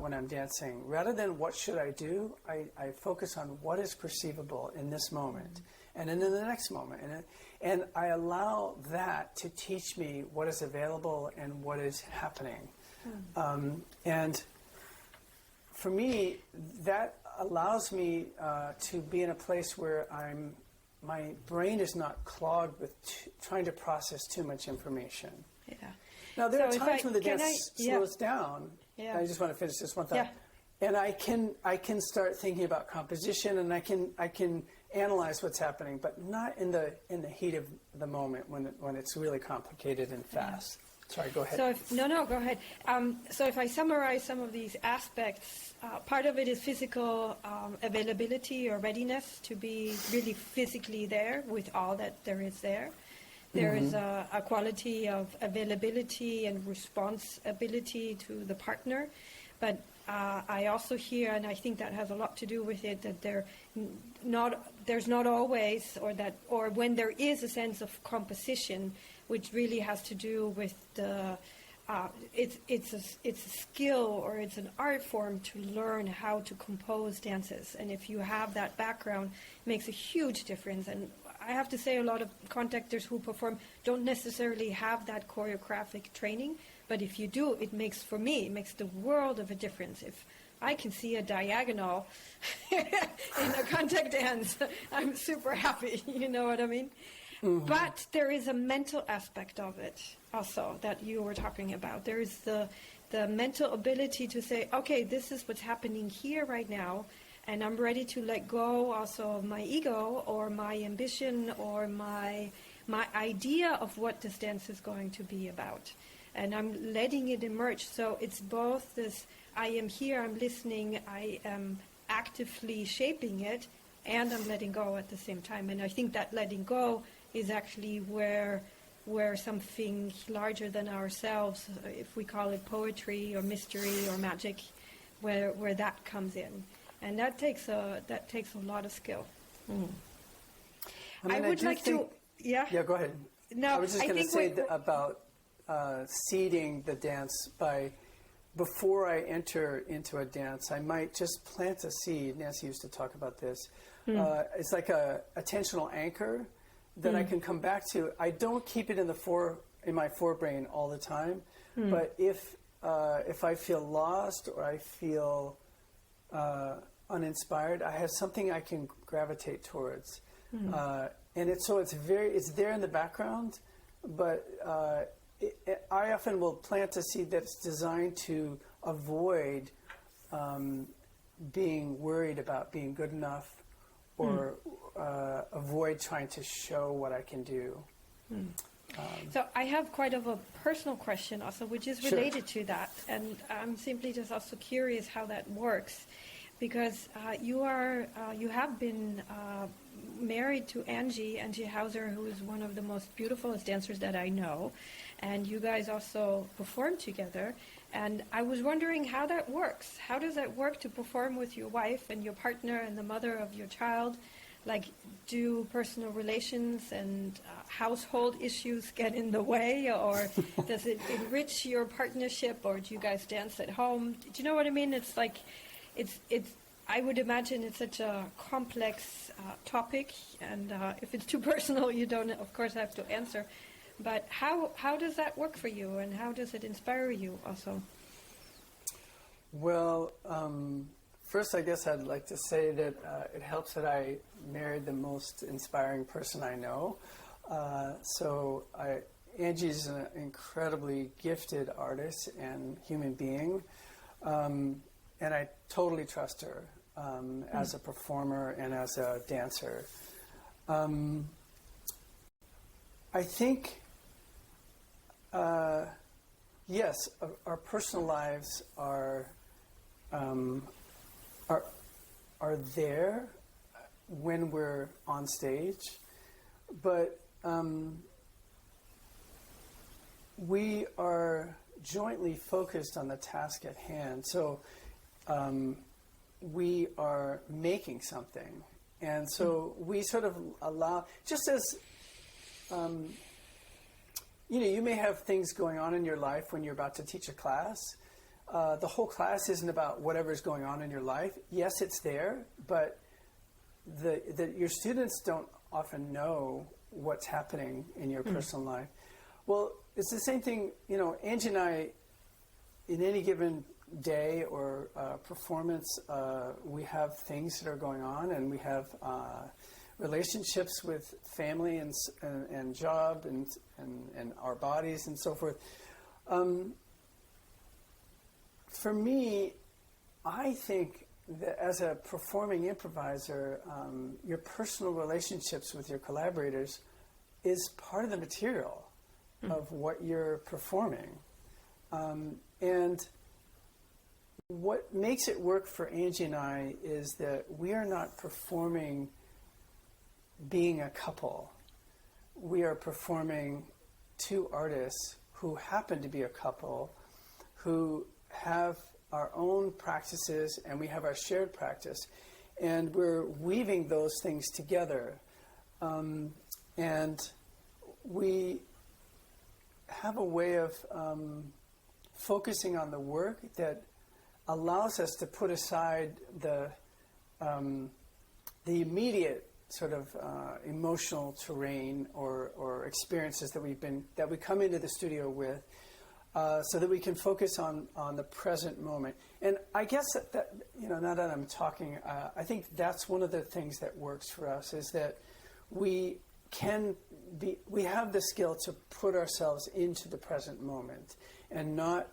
When I'm dancing, rather than what should I do, I focus on what is perceivable in this moment, and then in the next moment, and I allow that to teach me what is available and what is happening. And for me, that allows me to be in a place where my brain is not clogged with trying to process too much information. Yeah. Now there are times when the dance slows down. Yeah. I just want to finish this one thought. Yeah. And I can start thinking about composition, and I can analyze what's happening, but not in the heat of the moment when it's really complicated and fast. Sorry, go ahead. So go ahead. So if I summarize some of these aspects, part of it is physical availability or readiness to be really physically there with all that there is there. There is a quality of availability and responsibility to the partner, But I also hear, and I think that has a lot to do with it, that there's not always, or when there is a sense of composition, which really has to do with it's a skill, or it's an art form to learn how to compose dances. And if you have that background, it makes a huge difference. And I have to say, a lot of contactors who perform don't necessarily have that choreographic training, but if you do, it makes the world of a difference. If I can see a diagonal in a contact dance, I'm super happy, you know what I mean? Mm-hmm. But there is a mental aspect of it also that you were talking about. There is the mental ability to say, okay, this is what's happening here right now, and I'm ready to let go also of my ego or my ambition or my idea of what this dance is going to be about. And I'm letting it emerge. So it's both this, I am here, I'm listening, I am actively shaping it, and I'm letting go at the same time. And I think that letting go is actually where something larger than ourselves, if we call it poetry or mystery or magic, where that comes in. And that takes a lot of skill. Mm. I would like to... Yeah, go ahead. No, I was just going to say about seeding the dance by, before I enter into a dance, I might just plant a seed. Nancy used to talk about this. It's like a attentional anchor that I can come back to. I don't keep it in my forebrain all the time, but if I feel lost or I feel uninspired, I have something I can gravitate towards, and it's there in the background, but I often will plant a seed that's designed to avoid being worried about being good enough, or avoid trying to show what I can do. So I have quite of a personal question also, which is related to that, and I'm simply just also curious how that works, because you have been married to Angie Hauser, who is one of the most beautiful dancers that I know, and you guys also perform together. And I was wondering how that works. How does that work to perform with your wife and your partner and the mother of your child? Like, do personal relations and household issues get in the way, or does it enrich your partnership, or do you guys dance at home? Do you know what I mean? It's like, I would imagine it's such a complex topic, and if it's too personal, you don't, of course, have to answer. But how does that work for you, and how does it inspire you also? Well, first, I guess I'd like to say that it helps that I married the most inspiring person I know. Angie's an incredibly gifted artist and human being, and I totally trust her as a performer and as a dancer. I think, yes, our personal lives are there when we're on stage, but we are jointly focused on the task at hand. So we are making something, and so we sort of allow, just as you may have things going on in your life when you're about to teach a class. The whole class isn't about whatever's going on in your life. Yes, it's there, but your students don't often know what's happening in your personal life. Well, it's the same thing, Angie and I, in any given day or performance, we have things that are going on, and we have relationships with family and job and our bodies and so forth. For me, I think that as a performing improviser, your personal relationships with your collaborators is part of the material of what you're performing. And what makes it work for Angie and I is that we are not performing being a couple. We are performing two artists who happen to be a couple, who have our own practices and we have our shared practice. And we're weaving those things together. And we have a way of focusing on the work that allows us to put aside the immediate sort of emotional terrain or experiences that we come into the studio with, so that we can focus on the present moment. And I guess that now that I'm talking, I think that's one of the things that works for us, is that we have the skill to put ourselves into the present moment and not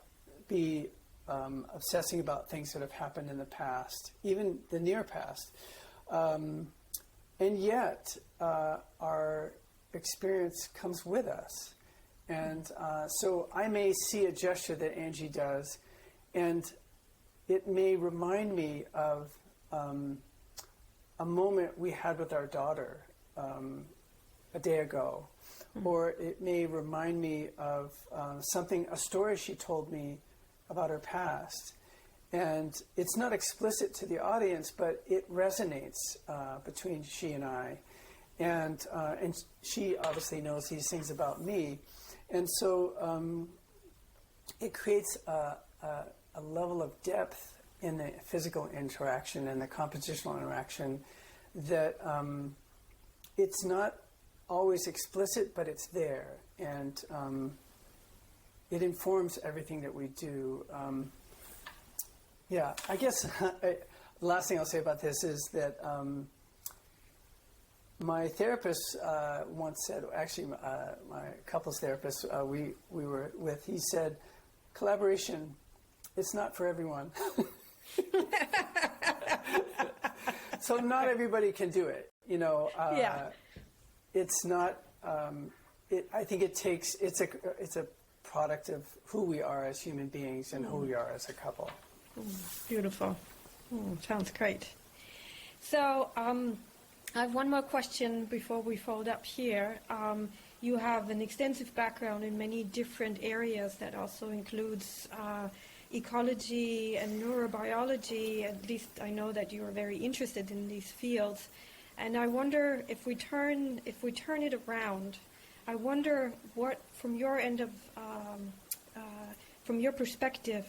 be obsessing about things that have happened in the past, even the near past. And yet, our experience comes with us. And so I may see a gesture that Angie does, and it may remind me of a moment we had with our daughter a day ago. Mm-hmm. Or it may remind me of a story she told me about her past. And it's not explicit to the audience, but it resonates between she and I. And she obviously knows these things about me. And so it creates a level of depth in the physical interaction and the compositional interaction that it's not always explicit, but it's there. And it informs everything that we do. I guess the last thing I'll say about this is that my therapist once said, actually my couples therapist we were with, he said, collaboration, it's not for everyone. So not everybody can do it, It's not, I think it's a product of who we are as human beings and who we are as a couple. Beautiful. Sounds great. So I have one more question before we fold up here. You have an extensive background in many different areas that also includes ecology and neurobiology. At least I know that you are very interested in these fields. And I wonder if we turn it around, I wonder what, from your end of, from your perspective,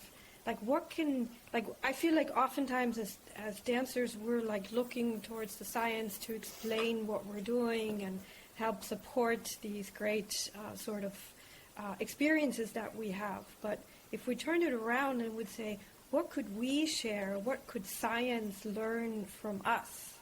I feel like oftentimes as dancers we're like looking towards the science to explain what we're doing and help support these great sort of experiences that we have. But if we turn it around and would say, what could we share? What could science learn from us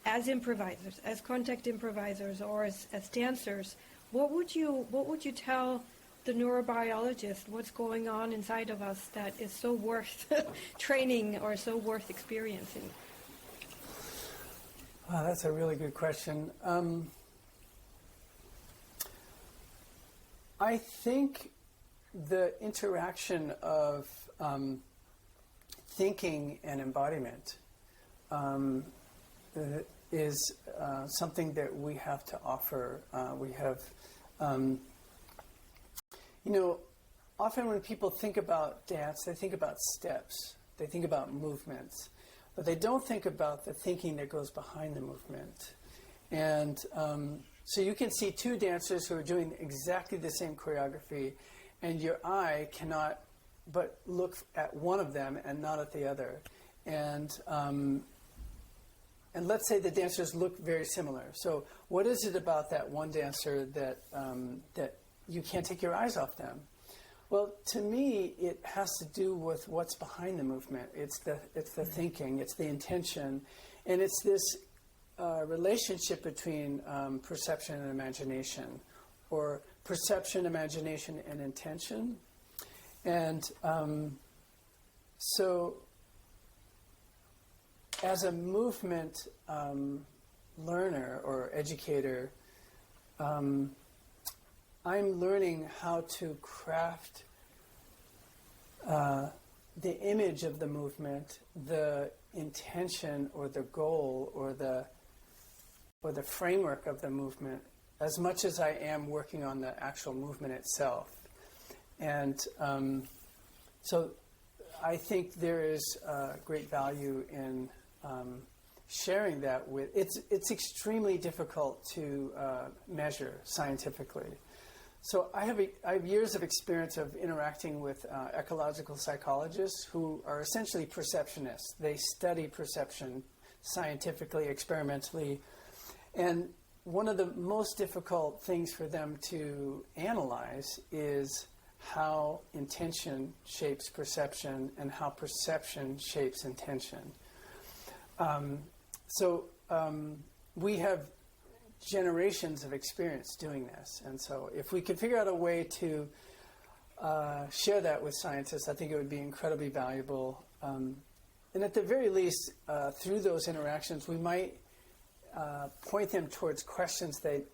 as improvisers, as contact improvisers, or as dancers? What would you tell the neurobiologist what's going on inside of us that is so worth training or so worth experiencing? Wow, that's a really good question. I think the interaction of thinking and embodiment is something that we have to offer. We have, often when people think about dance, they think about steps, they think about movements, but they don't think about the thinking that goes behind the movement. And so you can see two dancers who are doing exactly the same choreography, and your eye cannot but look at one of them and not at the other. And let's say the dancers look very similar. So what is it about that one dancer that you can't take your eyes off them? Well, to me, it has to do with what's behind the movement. It's the thinking, it's the intention, and it's this relationship between perception and imagination, or perception, imagination, and intention. And so as a movement learner or educator, I'm learning how to craft the image of the movement, the intention or the goal or the framework of the movement, as much as I am working on the actual movement itself. And so I think there is great value in sharing that with. It's extremely difficult to measure scientifically. So I have years of experience of interacting with ecological psychologists who are essentially perceptionists. They study perception scientifically, experimentally, and one of the most difficult things for them to analyze is how intention shapes perception and how perception shapes intention. We have generations of experience doing this, and so if we could figure out a way to share that with scientists, I think it would be incredibly valuable. And at the very least, through those interactions, we might point them towards questions they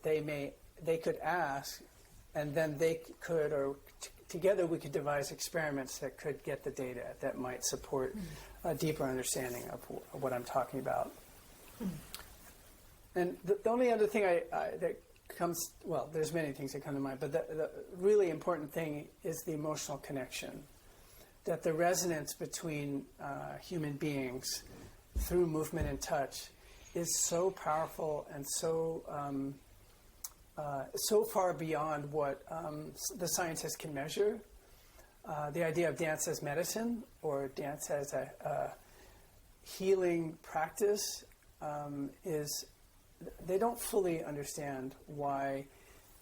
could ask, and then they could, or together we could devise experiments that could get the data that might support a deeper understanding of what I'm talking about. And the only other thing that comes, well, there's many things that come to mind, but the really important thing is the emotional connection, that the resonance between human beings through movement and touch is so powerful and so far beyond what the scientists can measure. The idea of dance as medicine or dance as a healing practice is, they don't fully understand why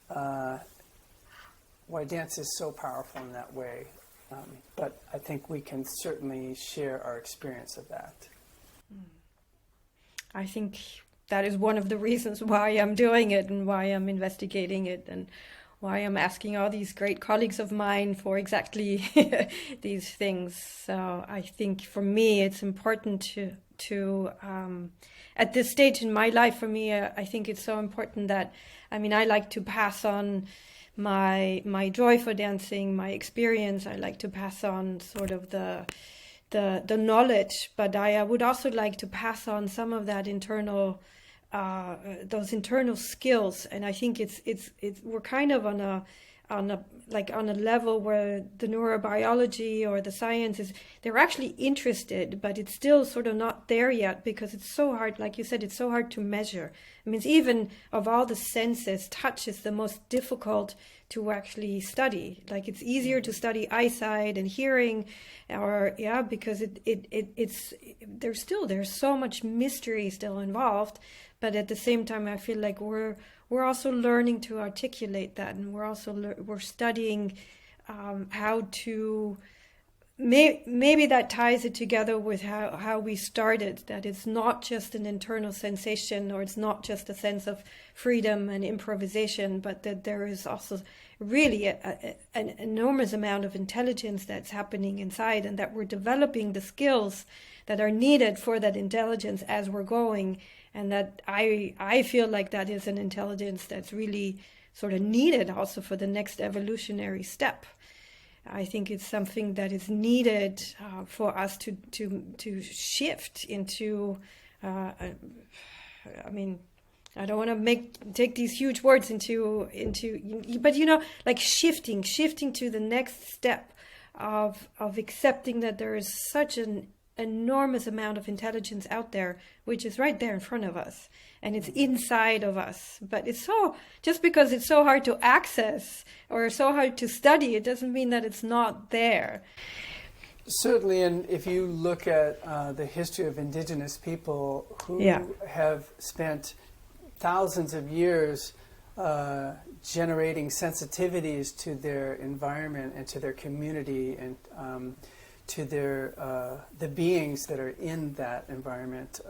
dance is so powerful in that way. But I think we can certainly share our experience of that. I think that is one of the reasons why I'm doing it and why I'm investigating it and why I'm asking all these great colleagues of mine for exactly these things. So I think for me it's important to at this stage in my life, for me, I think it's so important that, I like to pass on my joy for dancing, my experience. I like to pass on sort of the knowledge, but I would also like to pass on some of that internal those internal skills. And I think it's we're kind of on a level where the neurobiology or the science is, they're actually interested, but it's still sort of not there yet because it's so hard, like you said, it's so hard to measure. It's even of all the senses, touch is the most difficult to actually study. Like it's easier to study eyesight and hearing, because there's so much mystery still involved. But at the same time, I feel like we're also learning to articulate that, and we're studying how to. Maybe that ties it together with how we started, that it's not just an internal sensation, or it's not just a sense of freedom and improvisation, but that there is also really an enormous amount of intelligence that's happening inside, and that we're developing the skills that are needed for that intelligence as we're going. And that I feel like that is an intelligence that's really sort of needed also for the next evolutionary step. I think it's something that is needed for us to shift into. I don't want to take these huge words into, but like shifting to the next step of accepting that there is such an enormous amount of intelligence out there, which is right there in front of us, and it's inside of us. But it's just because it's so hard to access or so hard to study, it doesn't mean that it's not there. Certainly, and if you look at the history of indigenous people who have spent thousands of years generating sensitivities to their environment and to their community and to the beings that are in that environment.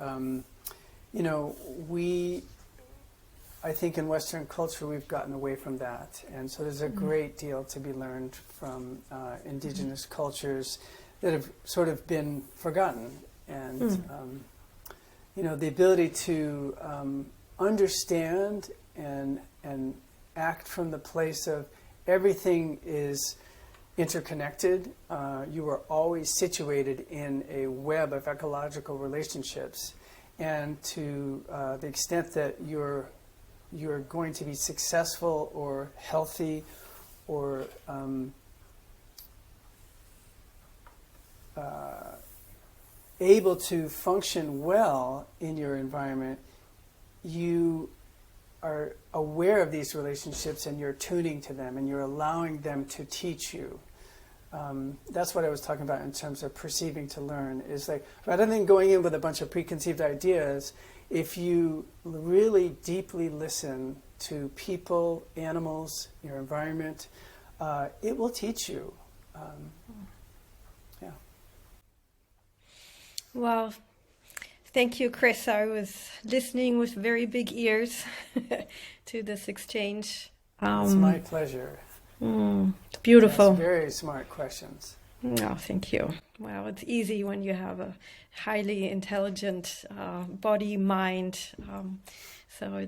I think in Western culture we've gotten away from that, and so there's a great deal to be learned from indigenous cultures that have sort of been forgotten. And the ability to understand and act from the place of everything is interconnected. You are always situated in a web of ecological relationships, and to the extent that you're going to be successful or healthy or able to function well in your environment, you are aware of these relationships and you're tuning to them and you're allowing them to teach you. That's what I was talking about in terms of perceiving to learn, is like, rather than going in with a bunch of preconceived ideas, if you really deeply listen to people, animals, your environment, it will teach you. Yeah. Well, thank you, Chris. I was listening with very big ears to this exchange. It's my pleasure. It's beautiful. That's very smart questions. Oh, thank you. Well, it's easy when you have a highly intelligent body, mind. So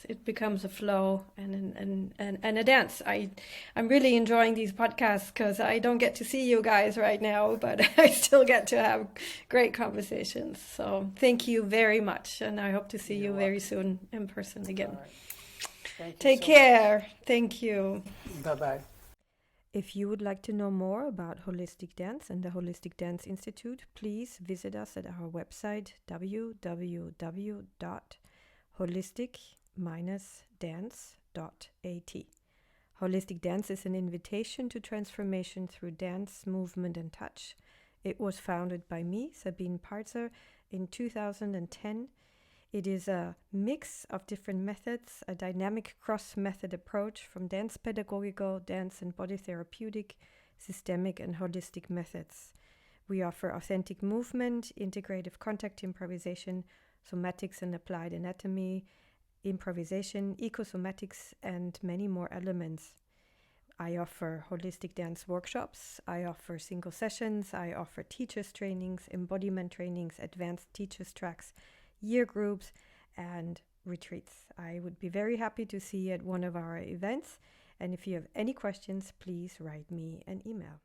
it becomes a flow and a dance. I'm really enjoying these podcasts because I don't get to see you guys right now, but I still get to have great conversations. So thank you very much, and I hope to see you very soon in person again. All right. Thank you Take so care. much. Thank you. Bye-bye. If you would like to know more about holistic dance and the Holistic Dance Institute, please visit us at our website www.holistic-dance.at. Holistic dance is an invitation to transformation through dance, movement, and touch. It was founded by me, Sabine Parzer, in 2010. It is a mix of different methods, a dynamic cross-method approach from dance pedagogical, dance and body therapeutic, systemic and holistic methods. We offer authentic movement, integrative contact improvisation, somatics and applied anatomy, improvisation, ecosomatics, and many more elements. I offer holistic dance workshops, I offer single sessions, I offer teachers trainings, embodiment trainings, advanced teachers tracks, year groups, and retreats. I would be very happy to see you at one of our events. And if you have any questions, please write me an email.